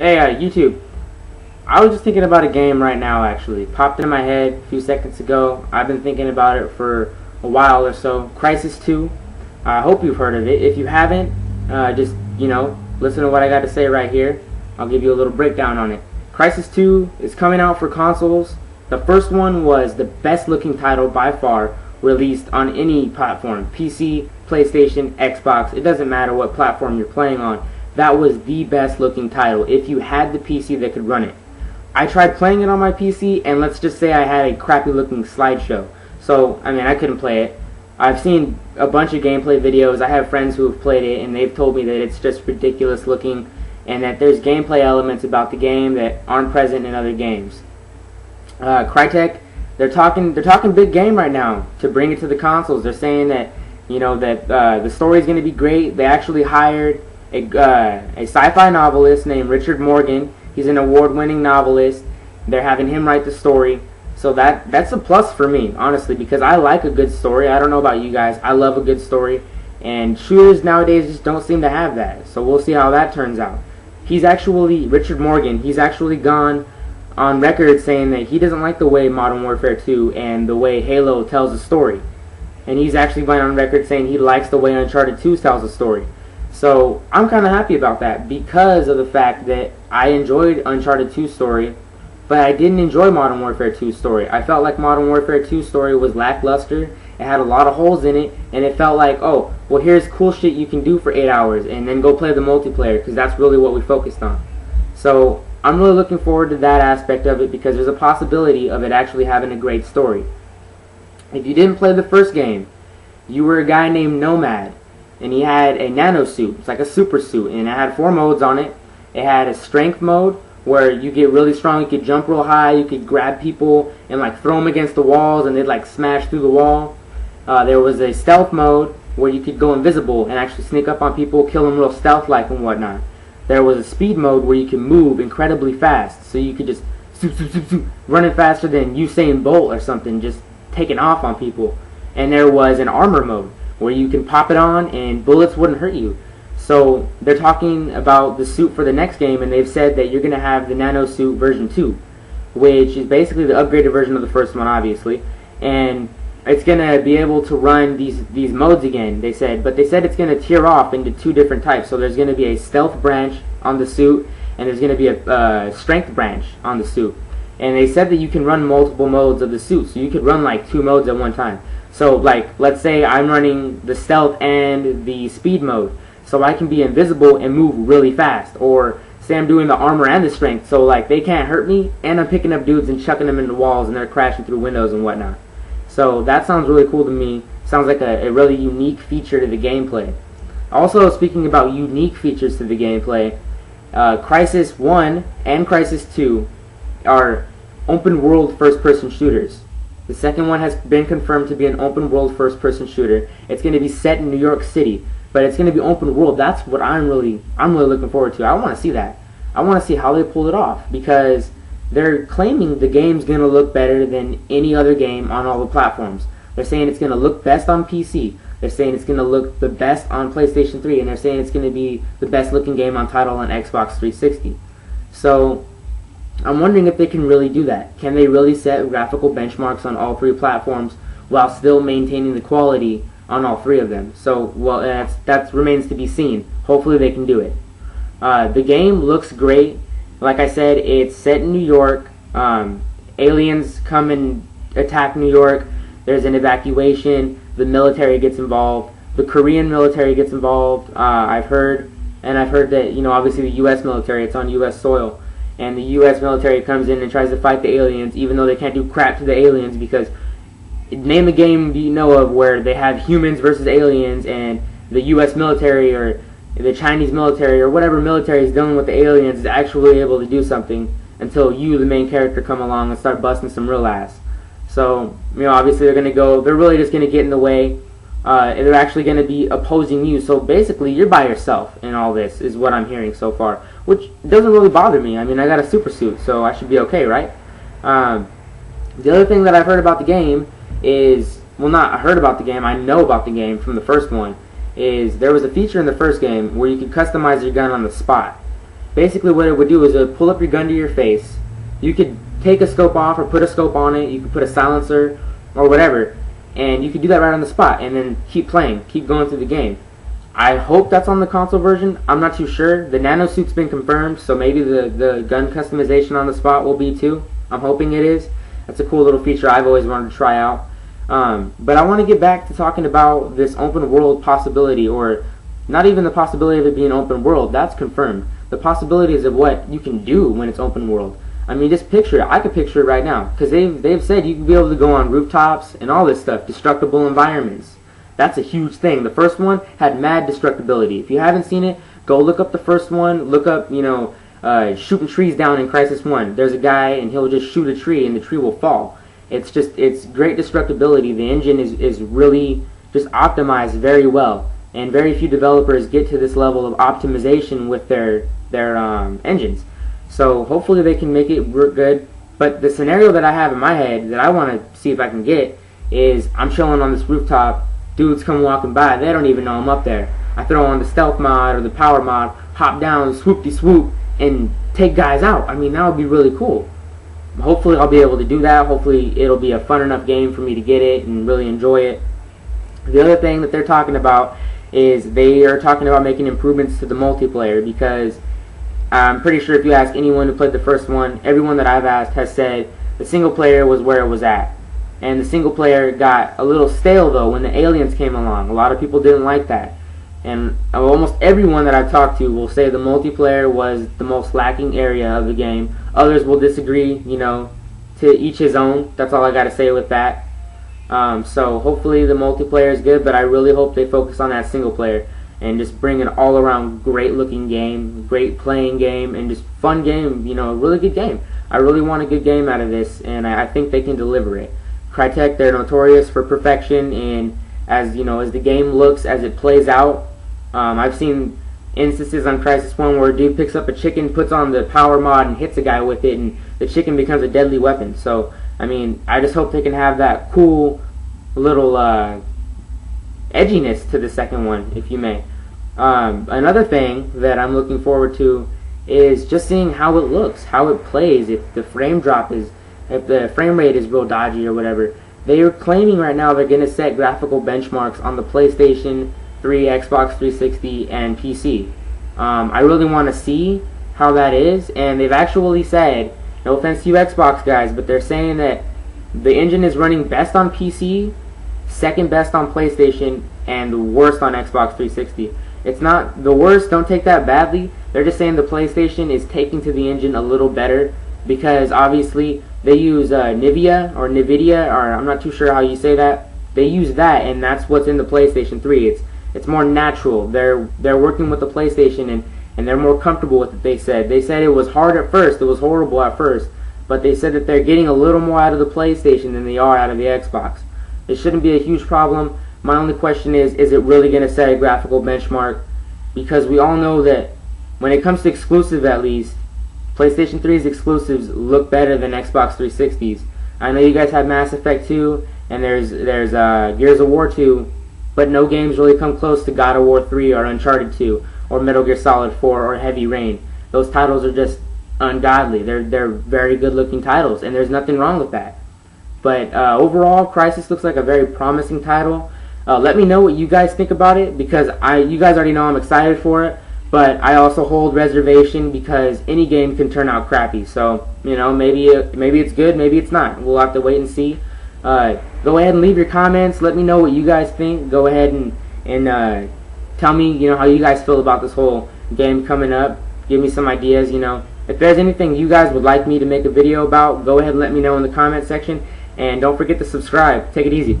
Hey, YouTube. I was just thinking about a game right now, actually. Popped into my head a few seconds ago. I've been thinking about it for a while or so. Crysis 2. I hope you've heard of it. If you haven't, just, listen to what I got to say right here. I'll give you a little breakdown on it. Crysis 2 is coming out for consoles. The first one was the best looking title by far released on any platform. PC, PlayStation, Xbox. It doesn't matter what platform you're playing on. That was the best looking title if you had the PC that could run it. I tried playing it on my PC, and let's just say I had a crappy looking slideshow. So, I couldn't play it. I've seen a bunch of gameplay videos. I have friends who have played it, and they've told me that it's just ridiculous looking, and that there's gameplay elements about the game that aren't present in other games. Crytek, they're talking big game right now to bring it to the consoles. They're saying that the story's going to be great. They actually hired a sci-fi novelist named Richard Morgan. He's an award-winning novelist. They're having him write the story. So that's a plus for me, honestly, because I like a good story. I don't know about you guys. I love a good story. And shooters nowadays just don't seem to have that. So we'll see how that turns out. Richard Morgan, he's actually gone on record saying that he doesn't like the way Modern Warfare 2 and the way Halo tells a story. And he's actually gone on record saying he likes the way Uncharted 2 tells a story. So I'm kind of happy about that because of the fact that I enjoyed Uncharted 2's story, but I didn't enjoy Modern Warfare 2's story. I felt like Modern Warfare 2's story was lackluster. It had a lot of holes in it, and it felt like, oh, well, here's cool shit you can do for 8 hours, and then go play the multiplayer, because that's really what we focused on. So I'm really looking forward to that aspect of it, because there's a possibility of it actually having a great story. If you didn't play the first game, you were a guy named Nomad, and he had a nano suit. It's like a super suit, and it had 4 modes on it. It had a strength mode where you get really strong, you could jump real high, you could grab people and like throw them against the walls and they'd like smash through the wall. There was a stealth mode where you could go invisible and actually sneak up on people, kill them real stealth-like and whatnot. There was a speed mode where you can move incredibly fast, so you could just running faster than Usain Bolt or something, just taking off on people. And there was an armor mode where you can pop it on and bullets wouldn't hurt you. So they're talking about the suit for the next game, and they've said that you're going to have the nano suit version 2, which is basically the upgraded version of the first one, obviously. And it's going to be able to run these modes again, they said. But they said it's going to tier off into 2 different types. So there's going to be a stealth branch on the suit, and there's going to be a strength branch on the suit. And they said that you can run multiple modes of the suit, so you could run like 2 modes at one time. So like, let's say I'm running the stealth and the speed mode, so I can be invisible and move really fast. Or say I'm doing the armor and the strength, so like they can't hurt me, and I'm picking up dudes and chucking them into walls and they're crashing through windows and whatnot. So that sounds really cool to me. Sounds like a really unique feature to the gameplay. Also, speaking about unique features to the gameplay, Crysis 1 and Crysis 2 are open world first person shooters. The second one has been confirmed to be an open world first person shooter. It's going to be set in New York City, but it's going to be open world. That's what I'm really looking forward to. I want to see that. I want to see how they pull it off, because they're claiming the game's going to look better than any other game on all the platforms. They're saying it's going to look best on PC. They're saying it's going to look the best on PlayStation 3, and they're saying it's going to be the best looking game on title on Xbox 360. So I'm wondering if they can really do that. Can they really set graphical benchmarks on all 3 platforms while still maintaining the quality on all 3 of them? So, well, that remains to be seen. Hopefully they can do it. The game looks great. Like I said, it's set in New York. Aliens come and attack New York. There's an evacuation. The military gets involved. The Korean military gets involved. I've heard that, obviously the U.S. military, it's on U.S. soil. And the U.S. military comes in and tries to fight the aliens, even though they can't do crap to the aliens, because name a game you know of where they have humans versus aliens, and the U.S. military or the Chinese military or whatever military is dealing with the aliens is actually able to do something until you, the main character, come along and start busting some real ass. So, obviously they're really just going to get in the way. They're actually going to be opposing you. So basically, you're by yourself in all this, is what I'm hearing so far, which doesn't really bother me. I got a super suit, so I should be okay, right? The other thing that I've heard about the game is, well, not I heard about the game, I know about the game from the first one, is there was a feature in the first game where you could customize your gun on the spot. basically what it would do is it would pull up your gun to your face. You could take a scope off or put a scope on it. You could put a silencer or whatever, and you could do that right on the spot, and then keep playing, keep going through the game. I hope that's on the console version. I'm not too sure. The nano suit's been confirmed, so maybe the gun customization on the spot will be too. I'm hoping it is. That's a cool little feature I've always wanted to try out. But I want to get back to talking about this open world possibility, or not even the possibility of it being open world. That's confirmed. The possibilities of what you can do when it's open world. I mean, just picture it. I could picture it right now, because they've said you can be able to go on rooftops and all this stuff, destructible environments. That's a huge thing. The first one had mad destructibility. If you haven't seen it, go look up the first one. Look up, shooting trees down in Crysis 1. There's a guy, and he'll just shoot a tree, and the tree will fall. It's great destructibility. The engine is really just optimized very well, and very few developers get to this level of optimization with their engines. So hopefully they can make it work good. But the scenario that I have in my head that I want to see if I can get is I'm chilling on this rooftop. Dudes come walking by, they don't even know I'm up there. I throw on the stealth mod or the power mod, hop down, swoop-de-swoop, and take guys out. I mean, that would be really cool. Hopefully I'll be able to do that. Hopefully it'll be a fun enough game for me to get it and really enjoy it. The other thing that they're talking about is they are talking about making improvements to the multiplayer, because I'm pretty sure if you ask anyone who played the first one, everyone that I've asked has said the single player was where it was at. And the single player got a little stale though when the aliens came along. A lot of people didn't like that. And almost everyone that I've talked to will say the multiplayer was the most lacking area of the game. Others will disagree, to each his own. That's all I got to say with that. So hopefully the multiplayer is good, but I really hope they focus on that single player and just bring an all-around great looking game, great playing game, and just fun game, a really good game. I really want a good game out of this, and I think they can deliver it. Crytek, they're notorious for perfection, and as the game looks, as it plays out, I've seen instances on Crysis 1 where a dude picks up a chicken, puts on the power mod, and hits a guy with it, and the chicken becomes a deadly weapon. So, I mean, I just hope they can have that cool little edginess to the second one, if you may. Another thing that I'm looking forward to is just seeing how it looks, how it plays, if the frame rate is real dodgy or whatever. They are claiming right now they're going to set graphical benchmarks on the PlayStation 3, Xbox 360, and PC. I really want to see how that is, and they've actually said, no offense to you Xbox guys, but they're saying that the engine is running best on PC, second best on PlayStation, and the worst on Xbox 360. It's not the worst, don't take that badly. They're just saying the PlayStation is taking to the engine a little better, because obviously they use NVIDIA, or I'm not too sure how you say that. They use that, and that's what's in the PlayStation 3. It's more natural. They're working with the PlayStation, and they're more comfortable with it. They said it was hard at first. It was horrible at first, but they said that they're getting a little more out of the PlayStation than they are out of the Xbox. It shouldn't be a huge problem. My only question is it really going to set a graphical benchmark? Because we all know that when it comes to exclusive, at least, PlayStation 3's exclusives look better than Xbox 360's. I know you guys have Mass Effect 2, and there's Gears of War 2, but no games really come close to God of War 3 or Uncharted 2 or Metal Gear Solid 4 or Heavy Rain. Those titles are just ungodly. They're very good looking titles, and there's nothing wrong with that. But overall, Crysis looks like a very promising title. Let me know what you guys think about it, because you guys already know I'm excited for it. But I also hold reservation because any game can turn out crappy. So, maybe it's good, maybe it's not. We'll have to wait and see. Go ahead and leave your comments. Let me know what you guys think. Go ahead and tell me, how you guys feel about this whole game coming up. Give me some ideas, If there's anything you guys would like me to make a video about, go ahead and let me know in the comment section. And don't forget to subscribe. Take it easy.